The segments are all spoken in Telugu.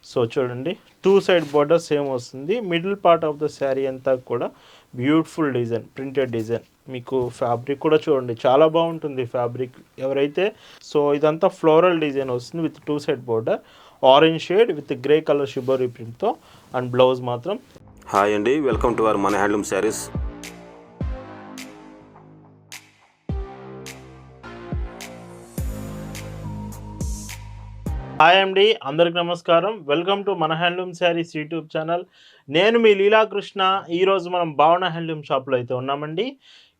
సో చూడండి, టూ సైడ్ బార్డర్ సేమ్ వస్తుంది. Middle part of the sari అంతా కూడా బ్యూటిఫుల్ డిజైన్, ప్రింటెడ్ డిజైన్. మీకు ఫ్యాబ్రిక్ కూడా చూడండి చాలా బాగుంటుంది ఫ్యాబ్రిక్. ఎవరైతే సో ఇదంతా ఫ్లోరల్ డిజైన్ వస్తుంది with two side border, orange shade with grey colour shibori ప్రింట్తో. అండ్ బ్లౌజ్ మాత్రం. హాయ్ అండి, వెల్కమ్ టు అవర్ మన హ్యాండ్లూమ్ శారీస్. హాయ్ అండి, అందరికి నమస్కారం. వెల్కమ్ టు మన హ్యాండ్లూమ్ శారీస్ యూట్యూబ్ ఛానల్. నేను మీ లీలాకృష్ణ. ఈరోజు మనం భావన హ్యాండ్లూమ్ షాప్లో అయితే ఉన్నామండి.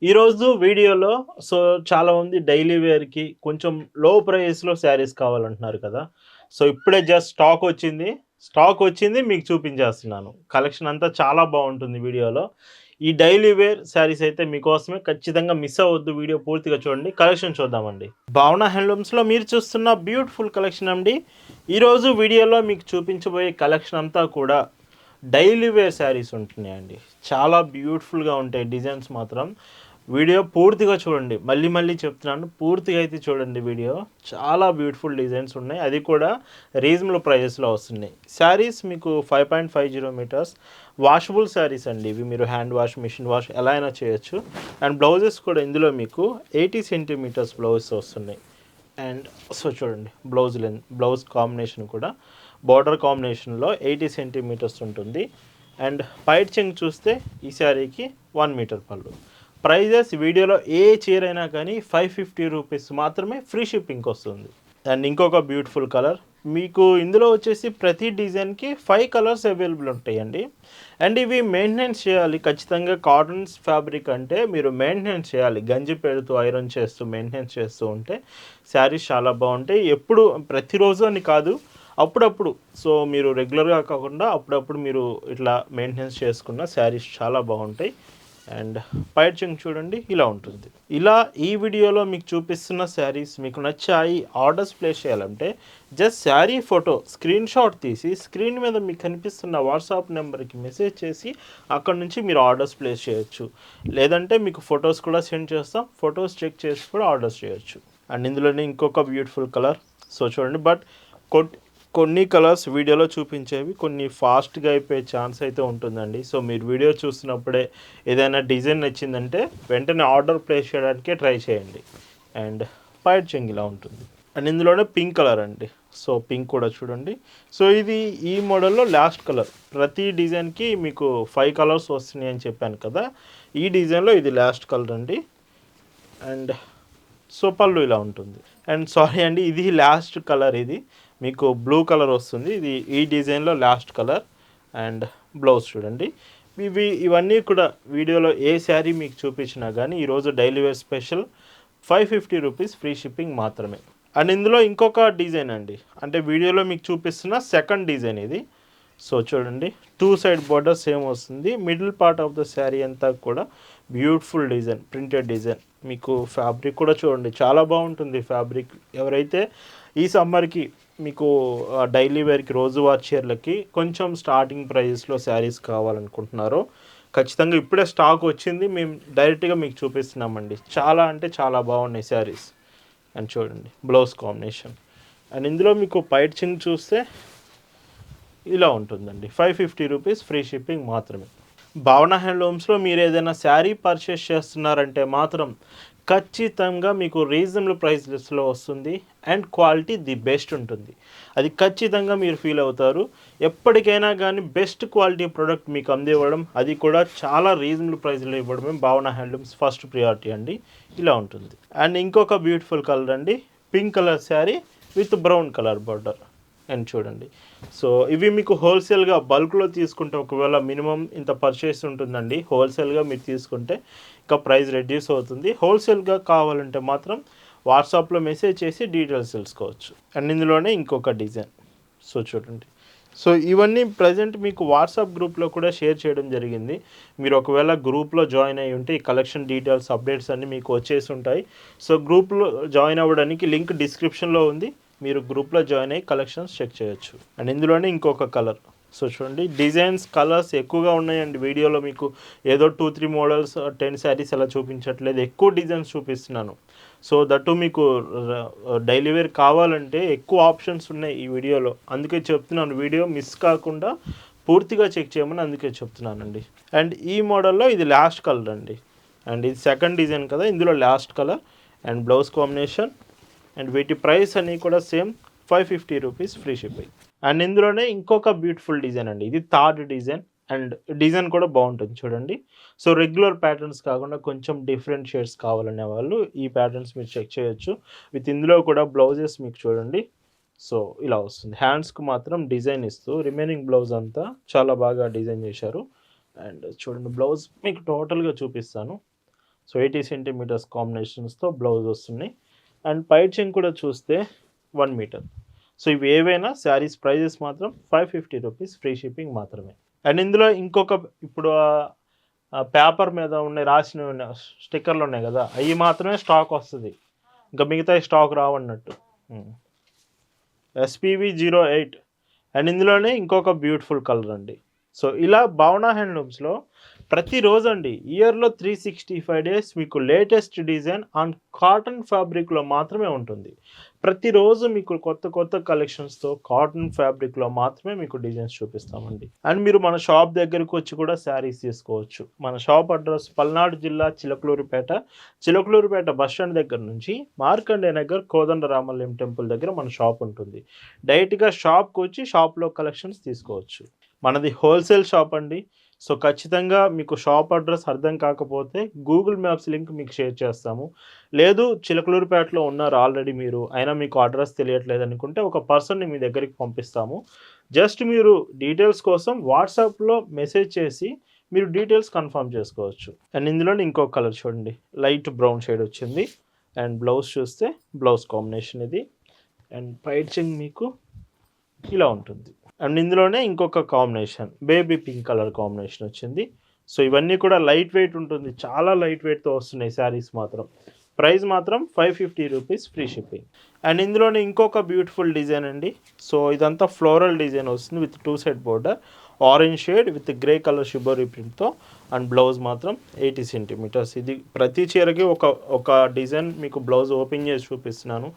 ఈరోజు వీడియోలో సో చాలామంది డైలీ వేర్కి కొంచెం లో ప్రైస్లో శారీస్ కావాలంటున్నారు కదా. సో ఇప్పుడే జస్ట్ స్టాక్ వచ్చింది మీకు చూపించేస్తున్నాను. కలెక్షన్ అంతా చాలా బాగుంటుంది వీడియోలో. ఈ డైలీ వేర్ శారీస్ అయితే మీకోసమే, ఖచ్చితంగా మిస్ అవ్వద్దు. వీడియో పూర్తిగా చూడండి. కలెక్షన్ చూద్దామండి. భావన హ్యాండ్లూమ్స్లో మీరు చూస్తున్న బ్యూటిఫుల్ కలెక్షన్ అండి. ఈరోజు వీడియోలో మీకు చూపించబోయే కలెక్షన్ అంతా కూడా డైలీ వేర్ శారీస్ ఉంటున్నాయండి. చాలా బ్యూటిఫుల్గా ఉంటాయి డిజైన్స్ మాత్రం. వీడియో పూర్తిగా చూడండి. మళ్ళీ చెప్తున్నాను, పూర్తిగా అయితే చూడండి వీడియో. చాలా బ్యూటిఫుల్ డిజైన్స్ ఉన్నాయి, అది కూడా రీజనబుల్ ప్రైజెస్లో వస్తున్నాయి. శారీస్ మీకు 5.50 మీటర్స్ వాషబుల్ శారీస్ అండి ఇవి. మీరు హ్యాండ్ వాష్, మిషన్ వాష్ ఎలా అయినా చేయొచ్చు. అండ్ బ్లౌజెస్ కూడా ఇందులో మీకు 80 సెంటీమీటర్స్ బ్లౌజెస్ వస్తున్నాయి. అండ్ సో చూడండి, బ్లౌజ్ కాంబినేషన్ కూడా బార్డర్ కాంబినేషన్లో 80 సెంటీమీటర్స్ ఉంటుంది. అండ్ పైట్ చెంగ్ చూస్తే ఈ శారీకి 1 మీటర్ పళ్ళు. ప్రైజెస్ వీడియోలో ఏ చీర అయినా కానీ 550 రూపీస్ మాత్రమే, ఫ్రీ షిప్పింగ్కి వస్తుంది. అండ్ ఇంకొక బ్యూటిఫుల్ కలర్ మీకు ఇందులో వచ్చేసి ప్రతి డిజైన్కి 5 కలర్స్ అవైలబుల్ ఉంటాయండి. అండ్ ఇవి మెయింటెనెన్స్ చేయాలి ఖచ్చితంగా. కాటన్స్ ఫ్యాబ్రిక్ అంటే మీరు మెయింటెనెన్స్ చేయాలి, గంజి పెడుతూ ఐరన్ చేస్తూ మెయింటెనెన్స్ చేస్తూ ఉంటే శారీస్ చాలా బాగుంటాయి. ఎప్పుడు ప్రతిరోజు అని కాదు, అప్పుడప్పుడు. సో మీరు రెగ్యులర్గా కాకుండా అప్పుడప్పుడు మీరు ఇట్లా మెయింటెనెన్స్ చేసుకున్న శారీస్ చాలా బాగుంటాయి. అండ్ పైట్ చెంగ్ చూడండి ఇలా ఉంటుంది. ఇలా ఈ వీడియోలో మీకు చూపిస్తున్న శారీస్ మీకు నచ్చాయి, ఆర్డర్స్ ప్లేస్ చేయాలంటే just sari photo screen shot తీసి స్క్రీన్ మీద మీకు కనిపిస్తున్న వాట్సాప్ నెంబర్కి మెసేజ్ చేసి అక్కడ నుంచి మీరు ఆర్డర్స్ ప్లేస్ చేయొచ్చు. లేదంటే మీకు ఫొటోస్ కూడా సెండ్ చేస్తాం, ఫొటోస్ చెక్ చేసి కూడా ఆర్డర్స్ చేయొచ్చు. అండ్ ఇందులోనే ఇంకొక బ్యూటిఫుల్ కలర్. సో చూడండి, బట్ కొన్ని కలర్స్ వీడియోలో చూపించేవి కొన్ని ఫాస్ట్గా అయిపోయే ఛాన్స్ అయితే ఉంటుందండి. సో మీరు వీడియో చూస్తున్నప్పుడే ఏదైనా డిజైన్ నచ్చిందంటే వెంటనే ఆర్డర్ ప్లేస్ చేయడానికే ట్రై చేయండి. అండ్ పైట్ చెంగ్ ఇలా ఉంటుంది. అండ్ ఇందులోనే పింక్ కలర్ అండి. సో పింక్ కూడా చూడండి. సో ఇది ఈ మోడల్లో లాస్ట్ కలర్. ప్రతి డిజైన్కి మీకు 5 కలర్స్ వస్తున్నాయి అని చెప్పాను కదా. ఈ డిజైన్లో ఇది లాస్ట్ కలర్ అండి. అండ్ సో పళ్ళు ఇలా ఉంటుంది. అండ్ సారీ అండి, ఇది లాస్ట్ కలర్. ఇది మీకు బ్లూ కలర్ వస్తుంది. ఇది ఈ డిజైన్లో లాస్ట్ కలర్. అండ్ బ్లౌజ్ చూడండి. ఇవన్నీ కూడా వీడియోలో ఏ శారీ మీకు చూపించినా కానీ ఈరోజు daily wear special 550 rupees free shipping మాత్రమే. అండ్ ఇందులో ఇంకొక డిజైన్ అండి, అంటే వీడియోలో మీకు చూపిస్తున్న సెకండ్ డిజైన్ ఇది. సో చూడండి, టూ సైడ్ బార్డర్ సేమ్ వస్తుంది. Middle part of the sari అంతా కూడా బ్యూటిఫుల్ డిజైన్, ప్రింటెడ్ డిజైన్. మీకు ఫ్యాబ్రిక్ కూడా చూడండి చాలా బాగుంటుంది ఫ్యాబ్రిక్. ఎవరైతే ఈ సమ్మర్కి మీకు డైలీ వేర్కి, రోజువారీ చీరలకి కొంచెం స్టార్టింగ్ ప్రైజెస్లో శారీస్ కావాలనుకుంటున్నారో ఖచ్చితంగా ఇప్పుడే స్టాక్ వచ్చింది, మేము డైరెక్ట్గా మీకు చూపిస్తున్నామండి. చాలా అంటే చాలా బాగున్నాయి శారీస్. అండ్ చూడండి బ్లౌజ్ కాంబినేషన్. అండ్ ఇందులో మీకు పైట్ చెంగ్ చూస్తే ఇలా ఉంటుందండి. 550 రూపీస్ ఫ్రీ షిప్పింగ్ మాత్రమే. భావన హ్యాండ్లూమ్స్లో మీరు ఏదైనా శారీ పర్చేస్ చేస్తున్నారంటే మాత్రం ఖచ్చితంగా మీకు రీజనబుల్ ప్రైస్లో వస్తుంది. అండ్ క్వాలిటీ ది బెస్ట్ ఉంటుంది, అది ఖచ్చితంగా మీరు ఫీల్ అవుతారు. ఎప్పటికైనా కానీ బెస్ట్ క్వాలిటీ ప్రోడక్ట్ మీకు అందివ్వడం, అది కూడా చాలా రీజనబుల్ ప్రైస్లో ఇవ్వడమే భావన హ్యాండ్లూమ్స్ ఫస్ట్ ప్రియారిటీ అండి. ఇలా ఉంటుంది. అండ్ ఇంకొక బ్యూటిఫుల్ కలర్ అండి, pink colour sari with brown colour border. And చూడండి, సో ఇవి మీకు హోల్సేల్గా బల్క్లో తీసుకుంటే ఒకవేళ మినిమం ఇంత పర్చేస్ ఉంటుందండి. హోల్సేల్గా మీరు తీసుకుంటే ఇంకా ప్రైస్ రెడ్యూస్ అవుతుంది. హోల్సేల్గా కావాలంటే మాత్రం వాట్సాప్లో మెసేజ్ చేసి డీటెయిల్స్ తెలుసుకోవచ్చు. అండ్ ఇందులోనే ఇంకొక డిజైన్. సో చూడండి, సో ఇవన్నీ ప్రజెంట్ మీకు వాట్సాప్ గ్రూప్లో కూడా షేర్ చేయడం జరిగింది. మీరు ఒకవేళ గ్రూప్లో జాయిన్ అయ్యి ఉంటే ఈ కలెక్షన్ డీటెయిల్స్, అప్డేట్స్ అన్నీ మీకు వచ్చేసి ఉంటాయి. సో గ్రూప్లో జాయిన్ అవ్వడానికి లింక్ డిస్క్రిప్షన్లో ఉంది, మీరు గ్రూప్లో జాయిన్ అయ్యి కలెక్షన్స్ చెక్ చేయొచ్చు. అండ్ ఇందులోనే ఇంకొక కలర్. సో చూడండి డిజైన్స్ కలర్స్ ఎక్కువగా ఉన్నాయండి వీడియోలో. మీకు ఏదో 2-3 మోడల్స్ 10 శారీస్ అలా చూపించట్లేదు, ఎక్కువ డిజైన్స్ చూపిస్తున్నాను. సో దట్టు మీకు డైలీ వేర్ కావాలంటే ఎక్కువ ఆప్షన్స్ ఉన్నాయి ఈ వీడియోలో, అందుకే చెప్తున్నాను వీడియో మిస్ కాకుండా పూర్తిగా చెక్ చేయమని అందుకే చెప్తున్నానండి. అండ్ ఈ మోడల్లో ఇది లాస్ట్ కలర్ అండి, అండ్ ఇది సెకండ్ డిజైన్ కదా, ఇందులో last colour and blouse combination. And వీటి ప్రైస్ అన్నీ కూడా same 550 rupees free shipping. And ఇందులోనే ఇంకొక బ్యూటిఫుల్ డిజైన్ అండి, ఇది థర్డ్ డిజైన్. అండ్ డిజైన్ కూడా బాగుంటుంది చూడండి. సో రెగ్యులర్ ప్యాటర్న్స్ కాకుండా కొంచెం డిఫరెంట్ షేడ్స్ కావాలనే వాళ్ళు ఈ ప్యాటర్న్స్ మీరు చెక్ చేయొచ్చు. విత్ ఇందులో కూడా బ్లౌజెస్ మీకు చూడండి. సో ఇలా వస్తుంది, హ్యాండ్స్కి మాత్రం డిజైన్ ఇస్తూ రిమైనింగ్ బ్లౌజ్ అంతా చాలా బాగా డిజైన్ చేశారు. అండ్ చూడండి బ్లౌజ్ మీకు టోటల్గా చూపిస్తాను. సో 80 సెంటీమీటర్స్ కాంబినేషన్స్తో బ్లౌజ్ వస్తున్నాయి. అండ్ పైచింగ్ కూడా చూస్తే 1 మీటర్. సో ఇవి ఏవైనా శారీస్ ప్రైజెస్ మాత్రం 550 రూపీస్ ఫ్రీ షిప్పింగ్ మాత్రమే. అండ్ ఇందులో ఇంకొక ఇప్పుడు పేపర్ మీద ఉన్నాయి రాసిన స్టిక్కర్లు ఉన్నాయి కదా, అవి మాత్రమే స్టాక్ వస్తుంది, ఇంకా మిగతా స్టాక్ రావన్నట్టు. SPV08. అండ్ ఇందులోనే ఇంకొక బ్యూటిఫుల్ కలర్ అండి. సో ఇలా భావన హ్యాండ్లూమ్స్లో ప్రతిరోజు అండి ఇయర్లో 365 డేస్ మీకు లేటెస్ట్ డిజైన్ ఆన్ కాటన్ ఫ్యాబ్రిక్లో మాత్రమే ఉంటుంది. ప్రతిరోజు మీకు కొత్త కొత్త కలెక్షన్స్తో కాటన్ ఫ్యాబ్రిక్లో మాత్రమే మీకు డిజైన్స్ చూపిస్తామండి. అండ్ మీరు మన షాప్ దగ్గరకు వచ్చి కూడా శారీస్ తీసుకోవచ్చు. మన షాప్ అడ్రస్ పల్నాడు జిల్లా చిలకలూరుపేట బస్ స్టాండ్ దగ్గర నుంచి మార్కండే నగర్ కోదండరామల్యం టెంపుల్ దగ్గర మన షాప్ ఉంటుంది. డైరెక్ట్గా షాప్కి వచ్చి షాప్లో కలెక్షన్స్ తీసుకోవచ్చు. మనది హోల్సేల్ షాప్ అండి. సో ఖచ్చితంగా మీకు షాప్ అడ్రస్ అర్థం కాకపోతే గూగుల్ మ్యాప్స్ లింక్ మీకు షేర్ చేస్తాము. లేదు చిలకలూరుపేటలో ఉన్నారు ఆల్రెడీ మీరు, అయినా మీకు అడ్రస్ తెలియట్లేదు అనుకుంటే ఒక పర్సన్ని మీ దగ్గరికి పంపిస్తాము. జస్ట్ మీరు డీటెయిల్స్ కోసం వాట్సాప్లో మెసేజ్ చేసి మీరు డీటెయిల్స్ కన్ఫర్మ్ చేసుకోవచ్చు. అండ్ ఇందులో ఇంకొక కలర్ చూడండి, లైట్ బ్రౌన్ షేడ్ వచ్చింది. అండ్ బ్లౌజ్ చూస్తే బ్లౌజ్ కాంబినేషన్ ఇది. అండ్ పైచింగ్ మీకు ఇలా ఉంటుంది. అండ్ ఇందులోనే ఇంకొక combination baby pink colour combination వచ్చింది. సో ఇవన్నీ కూడా లైట్ వెయిట్ ఉంటుంది, చాలా లైట్ వెయిట్తో వస్తున్నాయి శారీస్ మాత్రం. ప్రైస్ మాత్రం 550 రూపీస్ ఫ్రీ షిప్పింగ్. అండ్ ఇందులోనే ఇంకొక బ్యూటిఫుల్ డిజైన్ అండి. సో ఇదంతా ఫ్లోరల్ డిజైన్ వస్తుంది with 2 side border, orange shade with grey colour shibori ప్రింట్తో. అండ్ బ్లౌజ్ మాత్రం 80 సెంటీమీటర్స్. ఇది ప్రతి చీరకి ఒక డిజైన్ మీకు బ్లౌజ్ ఓపెన్ చేసి చూపిస్తున్నాను,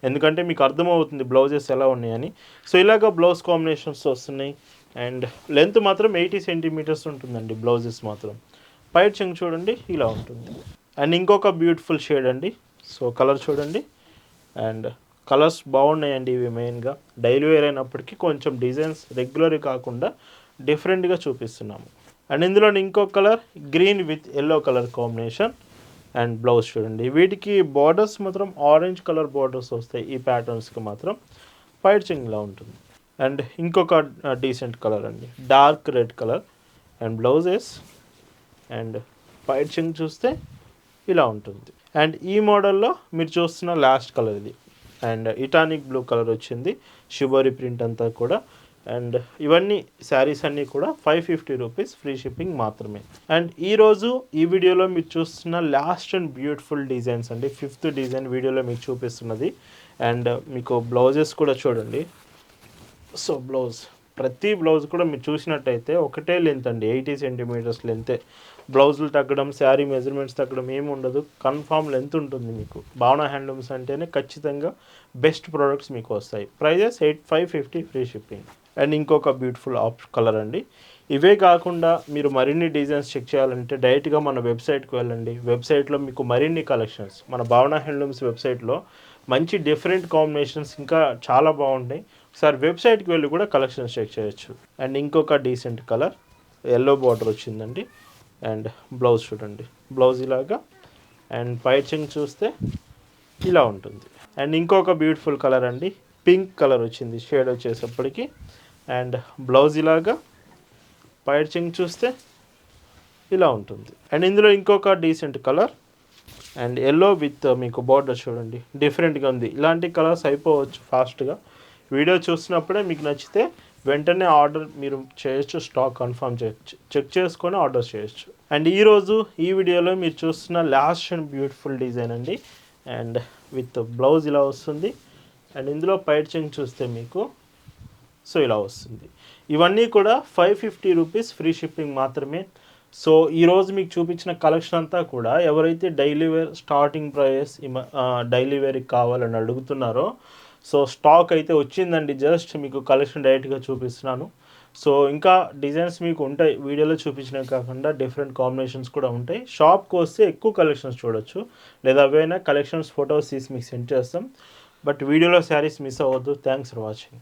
ఎందుకంటే మీకు అర్థమవుతుంది బ్లౌజెస్ ఎలా ఉన్నాయని. సో ఇలాగ బ్లౌజ్ కాంబినేషన్స్ వస్తున్నాయి. అండ్ లెంత్ మాత్రం 80 సెంటీమీటర్స్ ఉంటుందండి బ్లౌజెస్ మాత్రం. పైట్ చెంగ్ చూడండి ఇలా ఉంటుంది. అండ్ ఇంకొక బ్యూటిఫుల్ షేడ్ అండి. సో కలర్ చూడండి. అండ్ కలర్స్ బాగున్నాయండి ఇవి, మెయిన్గా డైలీ వేర్ అయినప్పటికీ కొంచెం డిజైన్స్ రెగ్యులర్ కాకుండా డిఫరెంట్గా చూపిస్తున్నాము. అండ్ ఇందులో ఇంకొక colour green with yellow colour combination. And blouse చూడండి, వీటికి బార్డర్స్ మాత్రం ఆరెంజ్ కలర్ బార్డర్స్ వస్తాయి ఈ ప్యాటర్న్స్కి మాత్రం. పైచింగ్లా ఉంటుంది. అండ్ ఇంకొక డీసెంట్ కలర్ అండి, dark red colour. And blouses and పైచింగ్ చూస్తే ఇలా ఉంటుంది. అండ్ ఈ మోడల్లో మీరు చూస్తున్న లాస్ట్ కలర్ ఇది. అండ్ ఇటానిక్ బ్లూ కలర్ వచ్చింది, షిబోరి ప్రింట్ అంతా కూడా. అండ్ ఇవన్నీ శారీస్ అన్నీ కూడా 550 రూపీస్ ఫ్రీ షిప్పింగ్ మాత్రమే. అండ్ ఈరోజు ఈ వీడియోలో మీరు చూస్తున్న లాస్ట్ అండ్ బ్యూటిఫుల్ డిజైన్స్ అండి, 5th డిజైన్ వీడియోలో మీకు చూపిస్తున్నది. అండ్ మీకు బ్లౌజెస్ కూడా చూడండి. సో ప్రతి బ్లౌజ్ కూడా మీరు చూసినట్టయితే ఒకటే లెంత్ అండి, 80 సెంటీమీటర్స్ లెంతే. బ్లౌజులు తగ్గడం, శారీ మెజర్మెంట్స్ తగ్గడం ఏమి ఉండదు, కన్ఫామ్ లెంత్ ఉంటుంది మీకు. భావన హ్యాండ్లూమ్స్ అంటేనే ఖచ్చితంగా బెస్ట్ ప్రోడక్ట్స్ మీకు వస్తాయి. Prices 550 free shipping. అండ్ ఇంకొక బ్యూటిఫుల్ కలర్ అండి. ఇవే కాకుండా మీరు మరిన్ని డిజైన్స్ చెక్ చేయాలంటే డైరెక్ట్గా మన వెబ్సైట్కి వెళ్ళండి. వెబ్సైట్లో మీకు మరిన్ని కలెక్షన్స్ మన భావన హ్యాండ్లూమ్స్ వెబ్సైట్లో మంచి డిఫరెంట్ కాంబినేషన్స్ ఇంకా చాలా బాగుంటాయి. ఒకసారి వెబ్సైట్కి వెళ్ళి కూడా కలెక్షన్స్ చెక్ చేయొచ్చు. అండ్ ఇంకొక డీసెంట్ కలర్ ఎల్లో బార్డర్ వచ్చిందండి. అండ్ బ్లౌజ్ చూడండి, బ్లౌజ్ ఇలాగా. అండ్ పైచింగ్ చూస్తే ఇలా ఉంటుంది. అండ్ ఇంకొక బ్యూటిఫుల్ కలర్ అండి, పింక్ కలర్ వచ్చింది షేడ్ వచ్చేసప్పటికి. అండ్ బ్లౌజ్ ఇలాగా, పైచింగ్ చూస్తే ఇలా ఉంటుంది. అండ్ ఇందులో ఇంకొక decent colour and yellow with మీకు బార్డర్ చూడండి, డిఫరెంట్గా ఉంది. ఇలాంటి కలర్స్ అయిపోవచ్చు ఫాస్ట్గా. వీడియో చూసినప్పుడే మీకు నచ్చితే వెంటనే ఆర్డర్ మీరు చేయొచ్చు, స్టాక్ కన్ఫర్మ్ చేయొచ్చు, చెక్ చేసుకొని ఆర్డర్ చేయొచ్చు. అండ్ ఈరోజు ఈ వీడియోలో మీరు చూస్తున్న లాస్ట్ అండ్ బ్యూటిఫుల్ డిజైన్ అండి. అండ్ విత్ బ్లౌజ్ ఇలా వస్తుంది. అండ్ ఇందులో పైచింగ్ చూస్తే మీకు సో ఇలా వస్తుంది. ఇవన్నీ కూడా 550 రూపీస్ ఫ్రీ షిప్పింగ్ మాత్రమే. సో ఈరోజు మీకు చూపించిన కలెక్షన్ అంతా కూడా ఎవరైతే daily wear starting price daily వేర్కి కావాలని అడుగుతున్నారో సో స్టాక్ అయితే వచ్చిందండి. జస్ట్ మీకు కలెక్షన్ డైరెక్ట్గా చూపిస్తున్నాను. సో ఇంకా డిజైన్స్ మీకు ఉంటాయి, వీడియోలో చూపించినవి కాకుండా డిఫరెంట్ కాంబినేషన్స్ కూడా ఉంటాయి. షాప్కి వస్తే ఎక్కువ కలెక్షన్స్ చూడొచ్చు, లేదా అవైనా కలెక్షన్స్ ఫొటోస్ తీసి మీకు సెండ్ చేస్తాం. బట్ వీడియోలో శారీస్ మిస్ అవ్వద్దు. Thanks for watching.